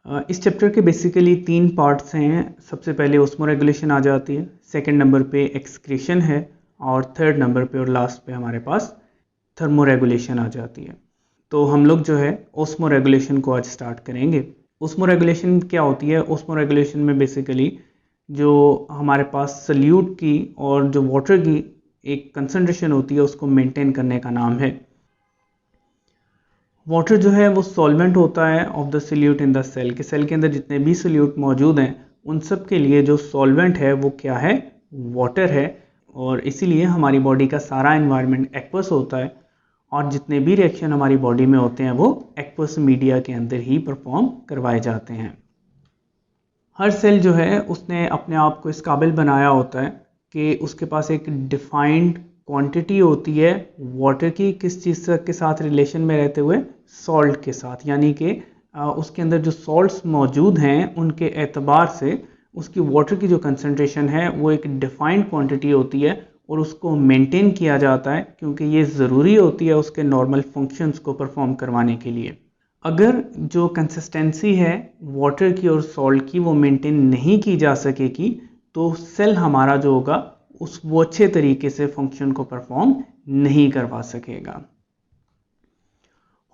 इस चैप्टर के basically 3 parts हैं। सबसे पहले ऑस्मोरेगुलेशन आ जाती है, सेकंड नंबर पे एक्सक्रीशन है और थर्ड नंबर पे और लास्ट पे हमारे पास थर्मोरेगुलेशन आ जाती है। तो हम लोग जो है ऑस्मोरेगुलेशन को आज स्टार्ट करेंगे। ऑस्मोरेगुलेशन क्या होती है? ऑस्मोरेगुलेशन में बेसिकली जो हमारे पास सल्यूट की और जो वाटर की एक कंसंट्रेशन होती है उसको मेंटेन करने का नाम है। वाटर जो है वो सॉल्वेंट होता है of the solute in the cell, के सेल के अंदर जितने भी सल्यूट मौजूद हैं उन सब के लिए जो सॉल्वेंट है वो क्या है? वाटर है। और इसीलिए हमारी बॉडी का सारा एनवायरनमेंट एक्वस होता है और जितने भी रिएक्शन हमारी बॉडी में होते हैं वो एक्वस मीडिया के अंदर ही परफॉर्म करवाए जाते हैं। हर सेल जो है उसने अपने आप को इस काबिल बनाया होता है कि उसके पास एक डिफाइंड क्वांटिटी होती है वाटर की, किस चीज़ के साथ रिलेशन में रहते हुए? सॉल्ट के साथ, यानी कि उसके अंदर जो सॉल्ट्स मौजूद हैं उनके एतबार से उसकी वाटर की जो कंसंट्रेशन है वो एक डिफाइंड क्वांटिटी होती है और उसको मेंटेन किया जाता है क्योंकि ये ज़रूरी होती है उसके नॉर्मल फंक्शंस को परफॉर्म करवाने के लिए। अगर जो कंसिस्टेंसी है वाटर की और सॉल्ट की वो मेंटेन नहीं की जा सकेगी तो सेल हमारा जो होगा वो अच्छे तरीके से फंक्शन को परफॉर्म नहीं करवा सकेगा।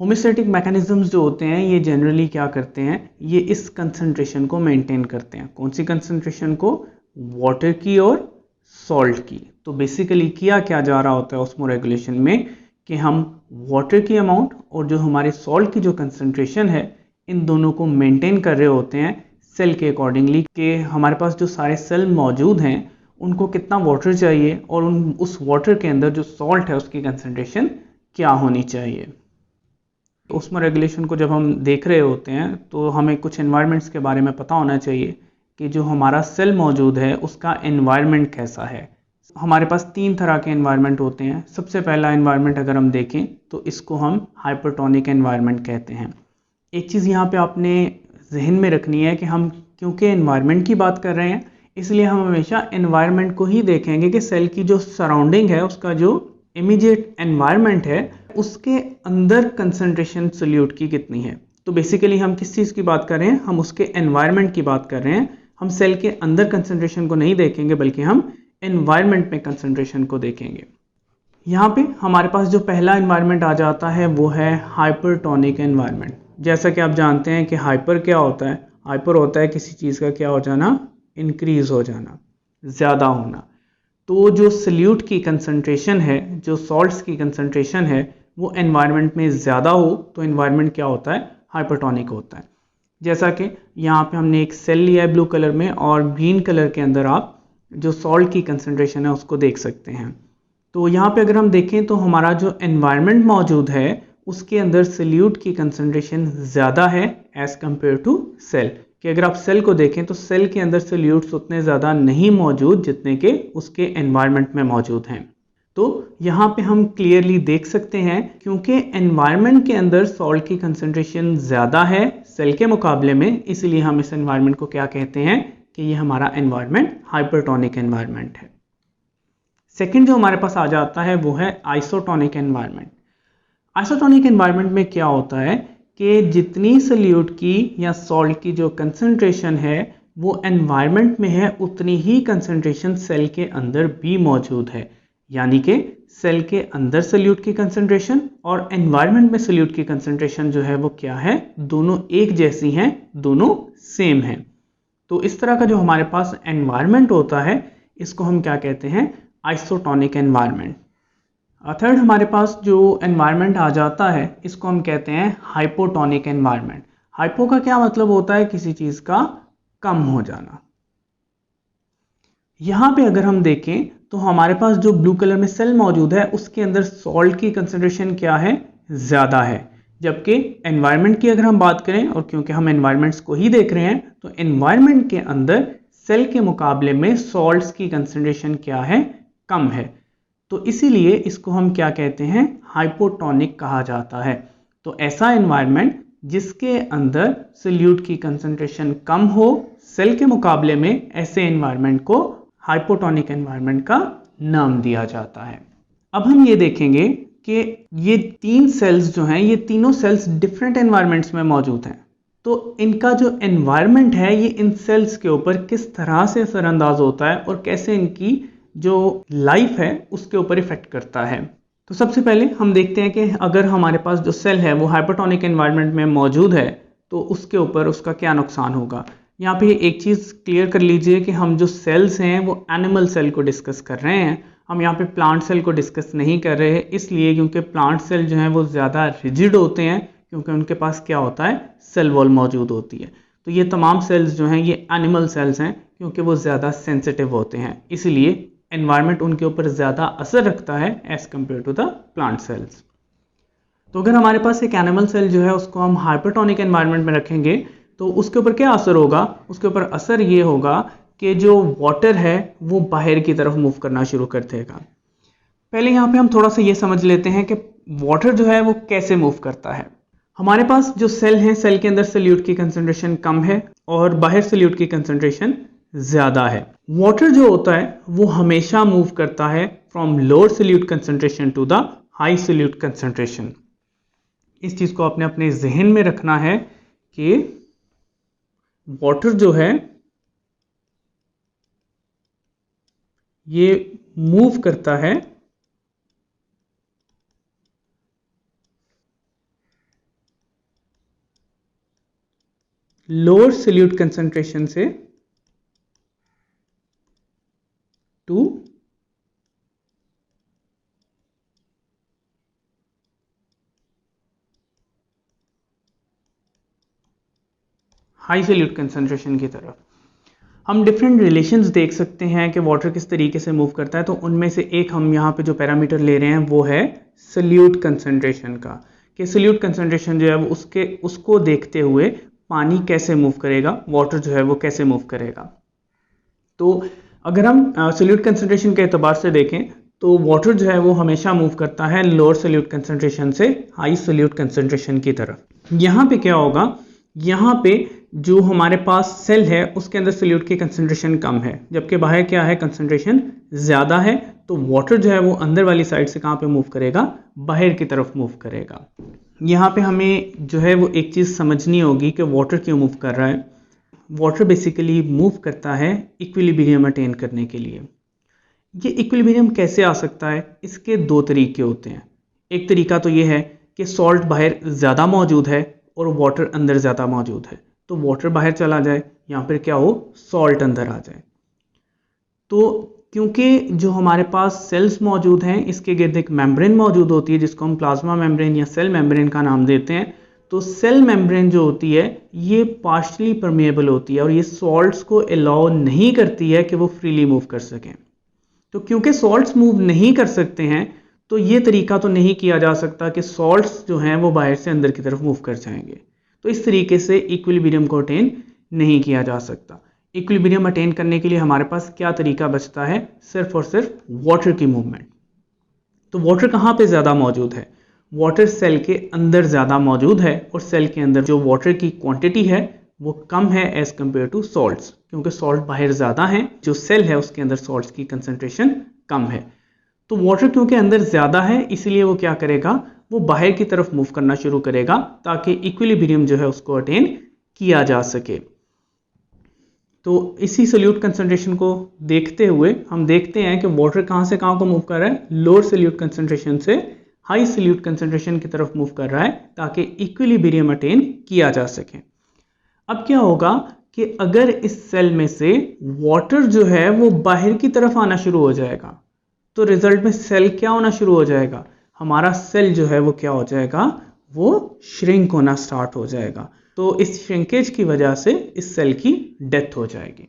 होम्योस्टैटिक मैकेनिज्म्स जो होते हैं ये जनरली क्या करते हैं? ये इस कंसंट्रेशन को मेंटेन करते हैं। कौन सी कंसंट्रेशन को? वाटर की और सॉल्ट की। तो बेसिकली किया क्या जा रहा होता है ऑस्मोरेगुलेशन में कि हम वाटर की अमाउंट और जो हमारे सॉल्ट की जो कंसंट्रेशन है इन दोनों को मेंटेन कर रहे होते हैं सेल के अकॉर्डिंगली, कि हमारे पास जो सारे सेल मौजूद हैं उनको कितना वाटर चाहिए और उस वाटर के अंदर जो सॉल्ट है उसकी कंसंट्रेशन क्या होनी चाहिए। ऑस्मोरेगुलेशन को जब हम देख रहे होते हैं तो हमें कुछ एनवायरनमेंट्स के बारे में पता होना चाहिए कि जो हमारा सेल मौजूद है उसका एनवायरनमेंट कैसा है। हमारे पास 3 तरह के एनवायरनमेंट होते हैं। सबसे पहला एनवायरनमेंट अगर हम देखें तो इसको हम हाइपरटोनिक एनवायरनमेंट कहते हैं। एक चीज़ यहाँ पे आपने जहन में रखनी है कि हम क्योंकि एनवायरनमेंट की बात कर रहे हैं इसलिए हम हमेशा एनवायरनमेंट को ही देखेंगे कि सेल की जो सराउंडिंग है उसका जो इमीडिएट एनवायरनमेंट है उसके अंदर कंसंट्रेशन सल्यूट की कितनी है। तो बेसिकली हम किस चीज़ की बात कर रहे हैं? हम उसके एनवायरनमेंट की बात कर रहे हैं। हम सेल के अंदर कंसंट्रेशन को नहीं देखेंगे बल्कि हम एनवायरनमेंट में कंसंट्रेशन को देखेंगे। यहाँ पे हमारे पास जो पहला एनवायरनमेंट आ जाता है वो है हाइपरटोनिक एनवायरनमेंट। जैसा कि आप जानते हैं कि हाइपर क्या होता है? हाइपर होता है किसी चीज़ का क्या हो जाना? इंक्रीज हो जाना, ज़्यादा होना। तो जो सल्यूट की कंसंट्रेशन है, जो सॉल्ट्स की कंसंट्रेशन है वो एनवायरनमेंट में ज़्यादा हो तो एनवायरनमेंट क्या होता है? हाइपरटोनिक होता है। जैसा कि यहाँ पे हमने एक सेल लिया है ब्लू कलर में और ग्रीन कलर के अंदर आप जो सॉल्ट की कंसंट्रेशन है उसको देख सकते हैं। तो यहाँ पे अगर हम देखें तो हमारा जो एनवायरनमेंट मौजूद है उसके अंदर सल्यूट की कंसंट्रेशन ज़्यादा है एज़ कम्पेयर टू सेल। कि अगर आप सेल को देखें तो सेल के अंदर सल्यूट्स उतने ज़्यादा नहीं मौजूद जितने के उसके एनवायरनमेंट में मौजूद हैं। तो यहाँ पे हम क्लियरली देख सकते हैं क्योंकि एनवायरनमेंट के अंदर सॉल्ट की कंसंट्रेशन ज़्यादा है सेल के मुकाबले में, इसलिए हम इस एनवायरनमेंट को क्या कहते हैं कि ये हमारा एनवायरनमेंट हाइपरटोनिक एनवायरनमेंट है। सेकेंड जो हमारे पास आ जाता है वो है आइसोटोनिक एनवायरनमेंट। आइसोटोनिक एनवायरनमेंट में क्या होता है कि जितनी सल्यूट की या सॉल्ट की जो कंसंट्रेशन है वो एनवायरनमेंट में है उतनी ही कंसंट्रेशन सेल के अंदर भी मौजूद है। यानी कि सेल के अंदर सल्यूट की कंसंट्रेशन और एनवायरनमेंट में सल्यूट की कंसंट्रेशन जो है वो क्या है? दोनों एक जैसी हैं, दोनों सेम हैं। तो इस तरह का जो हमारे पास एनवायरनमेंट होता है इसको हम क्या कहते हैं? Isotonic environment. थर्ड हमारे पास जो एनवायरनमेंट आ जाता है इसको हम कहते हैं हाइपोटोनिक एनवायरनमेंट। हाइपो का क्या मतलब होता है? किसी चीज़ का कम हो जाना। यहाँ पे अगर हम देखें तो हमारे पास जो ब्लू कलर में सेल मौजूद है उसके अंदर सॉल्ट की कंसंट्रेशन क्या है? ज़्यादा है। जबकि एनवायरनमेंट की अगर हम बात करें और क्योंकि हम एनवायरनमेंट्स को ही देख रहे हैं तो एनवायरनमेंट के अंदर सेल के मुकाबले में सॉल्ट्स की कंसंट्रेशन क्या है? कम है। तो इसीलिए इसको हम क्या कहते हैं? हाइपोटोनिक कहा जाता है। तो ऐसा एनवायरनमेंट जिसके अंदर सल्यूट की कंसंट्रेशन कम हो सेल के मुकाबले में, ऐसे एनवायरनमेंट को हाइपोटोनिक एनवायरनमेंट का नाम दिया जाता है। अब हम ये देखेंगे कि ये 3 सेल्स जो हैं ये तीनों सेल्स डिफरेंट एनवायरनमेंट्स में मौजूद हैं। तो इनका जो एनवायरनमेंट है ये इन सेल्स के ऊपर किस तरह से असरअंदाज होता है और कैसे इनकी जो लाइफ है उसके ऊपर इफेक्ट करता है। तो सबसे पहले हम देखते हैं कि अगर हमारे पास जो सेल है वो हाइपरटोनिक एनवायरनमेंट में मौजूद है तो उसके ऊपर उसका क्या नुकसान होगा। यहाँ पे एक चीज़ क्लियर कर लीजिए कि हम जो सेल्स हैं वो एनिमल सेल को डिस्कस कर रहे हैं, हम यहाँ पे प्लांट सेल को डिस्कस नहीं कर रहे हैं, इसलिए क्योंकि प्लांट सेल जो हैं वो ज़्यादा रिजिड होते हैं क्योंकि उनके पास क्या होता है, सेल वॉल मौजूद होती है। तो ये तमाम सेल्स जो हैं ये एनिमल सेल्स हैं क्योंकि वो ज़्यादा सेंसिटिव होते हैं, इसलिए एनवायरनमेंट उनके ऊपर ज़्यादा असर रखता है as compare to the plant cells. तो अगर हमारे पास एक एनिमल सेल जो है उसको हम हाइपरटोनिक एनवायरनमेंट में रखेंगे तो उसके ऊपर क्या असर होगा, उसके ऊपर असर ये होगा कि जो वाटर है वो बाहर की तरफ मूव करना शुरू कर देगा। पहले यहाँ पे हम थोड़ा सा ये समझ लेते हैं कि वाटर जो है वो कैसे मूव करता है। हमारे पास जो सेल हैं, सेल के अंदर सल्यूट की कंसंट्रेशन कम है और बाहर सल्यूट की कंसंट्रेशन ज़्यादा है। वाटर जो होता है वो हमेशा मूव करता है from lower solute concentration to the high solute concentration. इस चीज़ को आपने अपने जहन में रखना है कि वाटर जो है ये मूव करता है लोअर सल्यूट कंसंट्रेशन से टू हाई सल्यूट कंसंट्रेशन की तरफ। हम डिफरेंट रिलेशंस देख सकते हैं कि वाटर किस तरीके से मूव करता है। तो उनमें से एक हम यहाँ पे जो पैरामीटर ले रहे हैं वो है सल्यूट कंसंट्रेशन का, कि सल्यूट कंसंट्रेशन जो है वो उसको देखते हुए पानी कैसे मूव करेगा, वाटर जो है वो कैसे मूव करेगा। तो अगर हम सल्यूट कंसंट्रेशन के एतबार से देखें तो वाटर जो है वो हमेशा मूव करता है लोअर सल्यूट कंसंट्रेशन से हाई सल्यूट कंसंट्रेशन की तरफ। यहाँ पे क्या होगा, यहाँ पे जो हमारे पास सेल है उसके अंदर सल्यूट की कंसंट्रेशन कम है जबकि बाहर क्या है, कंसंट्रेशन ज़्यादा है। तो वाटर जो है वो अंदर वाली साइड से कहाँ पे मूव करेगा, बाहर की तरफ मूव करेगा। यहाँ पे हमें जो है वो एक चीज़ समझनी होगी कि वाटर क्यों मूव कर रहा है। वाटर बेसिकली मूव करता है इक्विलिब्रियम अटेन करने के लिए। ये इक्विलिब्रियम कैसे आ सकता है, इसके दो तरीके होते हैं। एक तरीका तो ये है कि सॉल्ट बाहर ज़्यादा मौजूद है और वाटर अंदर ज़्यादा मौजूद है, तो वाटर बाहर चला जाए, यहाँ पर क्या हो, सॉल्ट अंदर आ जाए। तो क्योंकि जो हमारे पास सेल्स मौजूद हैं इसके गिर्द एक मेम्ब्रेन मौजूद होती है जिसको हम प्लाज्मा मेम्ब्रेन या सेल मेम्ब्रेन का नाम देते हैं। तो सेल मेम्ब्रेन जो होती है ये पार्शली परमेएबल होती है और ये सॉल्ट्स को अलाउ नहीं करती है कि वो फ्रीली मूव कर सकें। तो क्योंकि सॉल्ट्स मूव नहीं कर सकते हैं तो ये तरीका तो नहीं किया जा सकता कि सॉल्ट्स जो हैं वो बाहर से अंदर की तरफ मूव कर जाएंगे। तो इस तरीके से इक्विलिब्रियम को अटेन नहीं किया जा सकता। इक्विलिब्रियम अटेन करने के लिए हमारे पास क्या तरीका बचता है, सिर्फ और सिर्फ वाटर की मूवमेंट। तो वाटर कहाँ पे ज़्यादा मौजूद है, वाटर सेल के अंदर ज़्यादा मौजूद है और सेल के अंदर जो वाटर की क्वांटिटी है वो कम है एज कम्पेयर टू सॉल्ट्स, क्योंकि सॉल्ट बाहर ज़्यादा है, जो सेल है उसके अंदर सॉल्ट्स की कंसंट्रेशन कम है। तो वाटर क्योंकि अंदर ज़्यादा है इसलिए वो क्या करेगा, वो बाहर की तरफ मूव करना शुरू करेगा ताकि इक्विलिब्रियम जो है उसको अटेन किया जा सके। तो इसी सल्यूट कंसंट्रेशन को देखते हुए हम देखते हैं कि वाटर कहाँ से कहाँ को मूव कर रहा है, लोअर सल्यूट कंसंट्रेशन से हाई सल्यूट कंसंट्रेशन की तरफ मूव कर रहा है ताकि इक्विलिब्रियम अटेन किया जा सके। अब क्या होगा कि अगर इस सेल में से वाटर जो है वो बाहर की तरफ आना शुरू हो जाएगा तो रिजल्ट में सेल क्या होना शुरू हो जाएगा, हमारा सेल जो है वो क्या हो जाएगा, वो श्रिंक होना स्टार्ट हो जाएगा। तो इस श्रिंकेज की वजह से इस सेल की डेथ हो जाएगी।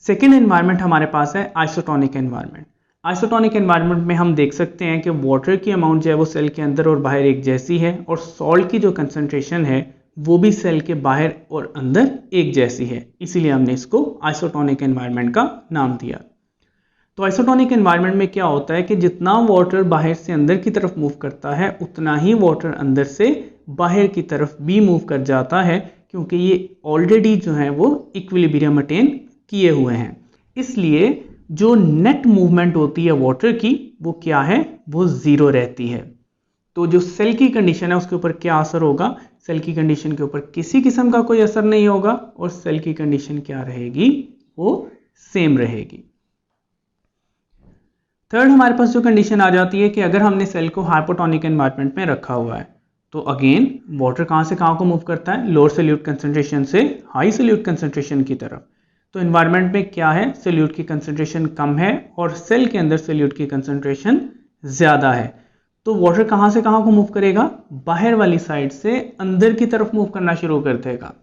सेकेंड एनवायरनमेंट हमारे पास है आइसोटोनिक एनवायरनमेंट। आइसोटोनिक एनवायरनमेंट में हम देख सकते हैं कि वाटर की अमाउंट जो है वो सेल के अंदर और बाहर एक जैसी है और सॉल्ट की जो कंसंट्रेशन है वो भी सेल के बाहर और अंदर एक जैसी है, इसीलिए हमने इसको आइसोटोनिक एनवायरनमेंट का नाम दिया। तो आइसोटोनिक एनवायरनमेंट में क्या होता है कि जितना वाटर बाहर से अंदर की तरफ मूव करता है उतना ही वाटर अंदर से बाहर की तरफ भी मूव कर जाता है, क्योंकि ये ऑलरेडी जो है वो इक्विलिब्रियम अटेन किए हुए हैं। इसलिए जो नेट मूवमेंट होती है वाटर की वो क्या है, वो ज़ीरो रहती है। तो जो सेल की कंडीशन है उसके ऊपर क्या असर होगा, सेल की कंडीशन के ऊपर किसी किस्म का कोई असर नहीं होगा और सेल की कंडीशन क्या रहेगी, वो सेम रहेगी। थर्ड हमारे पास जो कंडीशन आ जाती है कि अगर हमने सेल को हाइपोटोनिक एनवायरनमेंट में रखा हुआ है तो अगेन वाटर कहाँ से कहाँ को मूव करता है, लोअर सोल्यूट कंसंट्रेशन से हाई सोल्यूट कंसंट्रेशन की तरफ। तो एनवायरनमेंट में क्या है, सोल्यूट की कंसंट्रेशन कम है और सेल के अंदर सोल्यूट की कंसंट्रेशन ज़्यादा है। तो वाटर कहाँ से कहाँ को मूव करेगा, बाहर वाली साइड से अंदर की तरफ मूव करना शुरू कर देगा।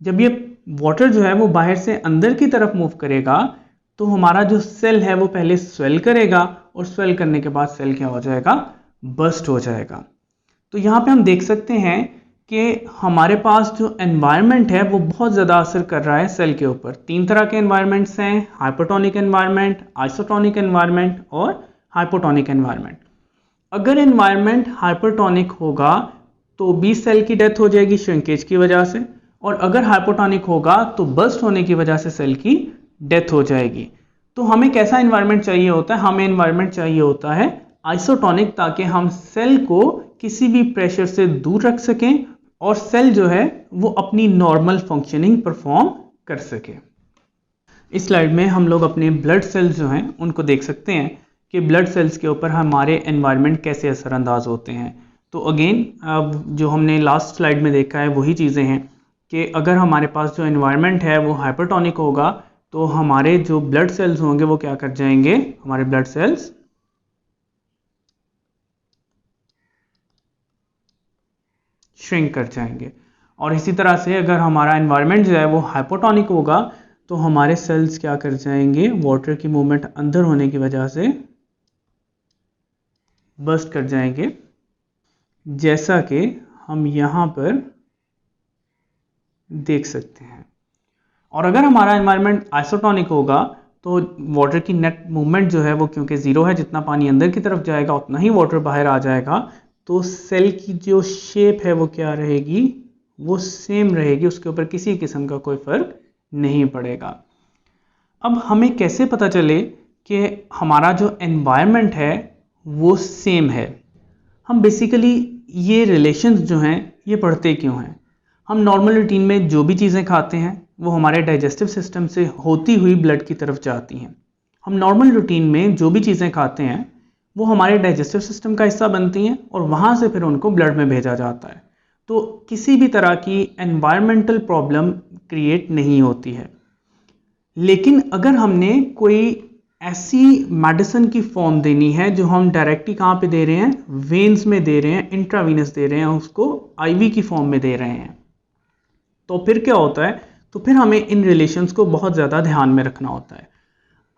जब ये वाटर जो है वो बाहर से अंदर की तरफ मूव करेगा तो हमारा जो सेल है वो पहले स्वेल करेगा और स्वेल करने के बाद सेल क्या हो जाएगा, बस्ट हो जाएगा। तो यहाँ पे हम देख सकते हैं कि हमारे पास जो एनवायरनमेंट है वो बहुत ज़्यादा असर कर रहा है सेल के ऊपर। 3 तरह के एनवायरनमेंट्स हैं, हाइपोटोनिक एनवायरनमेंट, आइसोटोनिक एनवायरनमेंट और हाइपोटोनिक एनवायरनमेंट। अगर एनवायरनमेंट हाइपरटोनिक होगा तो भी सेल की डेथ हो जाएगी श्रिंकेज की वजह से, और अगर हाइपोटोनिक होगा तो बस्ट होने की वजह से सेल की डेथ हो जाएगी। तो हमें कैसा एनवायरनमेंट चाहिए होता है, हमें एनवायरनमेंट चाहिए होता है आइसोटोनिक, ताकि हम सेल को किसी भी प्रेशर से दूर रख सकें और सेल जो है वो अपनी नॉर्मल फंक्शनिंग परफॉर्म कर सके। इस स्लाइड में हम लोग अपने ब्लड सेल्स जो हैं उनको देख सकते हैं कि ब्लड सेल्स के ऊपर हमारे एनवायरनमेंट कैसे असरअंदाज होते हैं। तो अगेन अब जो हमने लास्ट स्लाइड में देखा है वही चीज़ें हैं कि अगर हमारे पास जो एनवायरनमेंट है वो हाइपरटोनिक होगा तो हमारे जो ब्लड सेल्स होंगे वो क्या कर जाएंगे, हमारे ब्लड सेल्स श्रिंक कर जाएंगे। और इसी तरह से अगर हमारा एनवायरनमेंट जो है वो हाइपोटोनिक होगा तो हमारे सेल्स क्या कर जाएंगे, वाटर की मूवमेंट अंदर होने की वजह से बस्ट कर जाएंगे, जैसा कि हम यहाँ पर देख सकते हैं। और अगर हमारा एनवायरनमेंट आइसोटोनिक होगा तो वाटर की नेट मूवमेंट जो है वो क्योंकि ज़ीरो है, जितना पानी अंदर की तरफ जाएगा उतना ही वाटर बाहर आ जाएगा, तो सेल की जो शेप है वो क्या रहेगी, वो सेम रहेगी, उसके ऊपर किसी किस्म का कोई फर्क नहीं पड़ेगा। अब हमें कैसे पता चले कि हमारा जो एनवायरनमेंट है वो सेम है। हम बेसिकली ये रिलेशंस जो हैं ये पढ़ते क्यों हैं। हम नॉर्मल रूटीन में जो भी चीज़ें खाते हैं वो हमारे डाइजेस्टिव सिस्टम से होती हुई ब्लड की तरफ जाती हैं। हम नॉर्मल रूटीन में जो भी चीज़ें खाते हैं वो हमारे डाइजेस्टिव सिस्टम का हिस्सा बनती हैं और वहाँ से फिर उनको ब्लड में भेजा जाता है। तो किसी भी तरह की एनवायरमेंटल प्रॉब्लम क्रिएट नहीं होती है। लेकिन अगर हमने कोई ऐसी मेडिसिन की फॉर्म देनी है जो हम डायरेक्टली कहाँ पे दे रहे हैं, वेन्स में दे रहे हैं, इंट्रावीनस दे रहे हैं, उसको आईवी की फॉर्म में दे रहे हैं, तो फिर क्या होता है, तो फिर हमें इन रिलेशंस को बहुत ज़्यादा ध्यान में रखना होता है।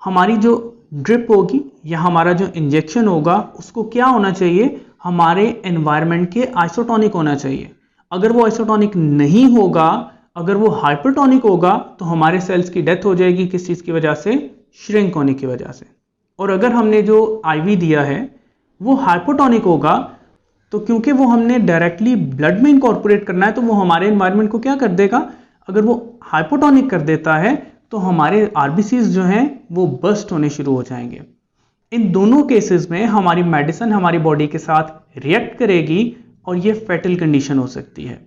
हमारी जो ड्रिप होगी या हमारा जो इंजेक्शन होगा उसको क्या होना चाहिए, हमारे एनवायरनमेंट के आइसोटोनिक होना चाहिए। अगर वो आइसोटोनिक नहीं होगा, अगर वो हाइपरटोनिक होगा तो हमारे सेल्स की डेथ हो जाएगी, किस चीज़ की वजह से, श्रिंक होने की वजह से। और अगर हमने जो आईवी दिया है वो हाइपोटोनिक होगा तो क्योंकि वो हमने डायरेक्टली ब्लड में इंकॉर्पोरेट करना है तो वो हमारे एनवायरनमेंट को क्या कर देगा, अगर वो हाइपोटोनिक कर देता है तो हमारे आरबीसीज जो हैं वो बस्ट होने शुरू हो जाएंगे। इन दोनों केसेस में हमारी मेडिसिन हमारी बॉडी के साथ रिएक्ट करेगी और ये फैटल कंडीशन हो सकती है।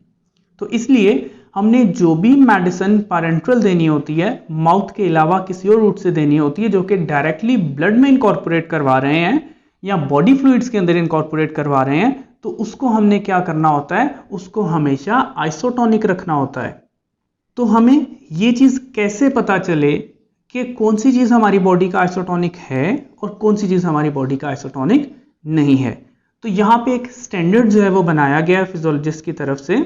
तो इसलिए हमने जो भी मेडिसिन पैरेंट्रल देनी होती है, माउथ के अलावा किसी और रूट से देनी होती है जो कि डायरेक्टली ब्लड में इनकॉर्पोरेट करवा रहे हैं या बॉडी फ्लूइड्स के अंदर इनकॉर्पोरेट करवा रहे हैं, तो उसको हमने क्या करना होता है, उसको हमेशा आइसोटोनिक रखना होता है। तो हमें ये चीज़ कैसे पता चले कि कौन सी चीज़ हमारी बॉडी का आइसोटोनिक है और कौन सी चीज़ हमारी बॉडी का आइसोटोनिक नहीं है। तो यहाँ पे एक स्टैंडर्ड जो है वो बनाया गया है फिजियोलॉजिस्ट की तरफ से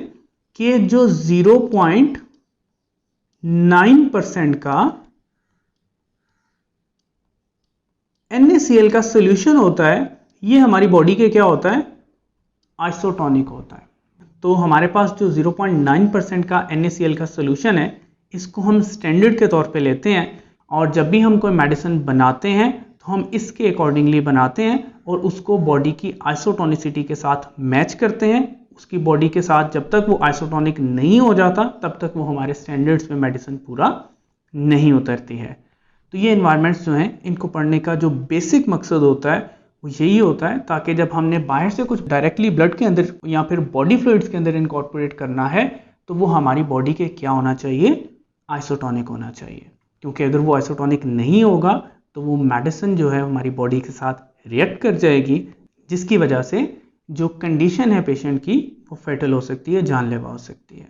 कि जो 0.9% का NaCl का सोल्यूशन होता है, ये हमारी बॉडी के क्या होता है, आइसोटोनिक होता है। तो हमारे पास जो 0.9% का NaCl का सोल्यूशन है इसको हम स्टैंडर्ड के तौर पे लेते हैं और जब भी हम कोई मेडिसिन बनाते हैं तो हम इसके अकॉर्डिंगली बनाते हैं और उसको बॉडी की आइसोटोनिसिटी के साथ मैच करते हैं। उसकी बॉडी के साथ जब तक वो आइसोटोनिक नहीं हो जाता तब तक वो हमारे स्टैंडर्ड्स में मेडिसिन पूरा नहीं उतरती है। तो ये एनवायरनमेंट्स जो हैं इनको पढ़ने का जो बेसिक मकसद होता है वो यही होता है ताकि जब हमने बाहर से कुछ डायरेक्टली ब्लड के अंदर या फिर बॉडी फ्लूइड्स के अंदर इनकॉर्पोरेट करना है तो वो हमारी बॉडी के क्या होना चाहिए, आइसोटोनिक होना चाहिए। क्योंकि अगर वो आइसोटोनिक नहीं होगा तो वो मेडिसिन जो है हमारी बॉडी के साथ रिएक्ट कर जाएगी, जिसकी वजह से जो कंडीशन है पेशेंट की वो फेटल हो सकती है, जानलेवा हो सकती है।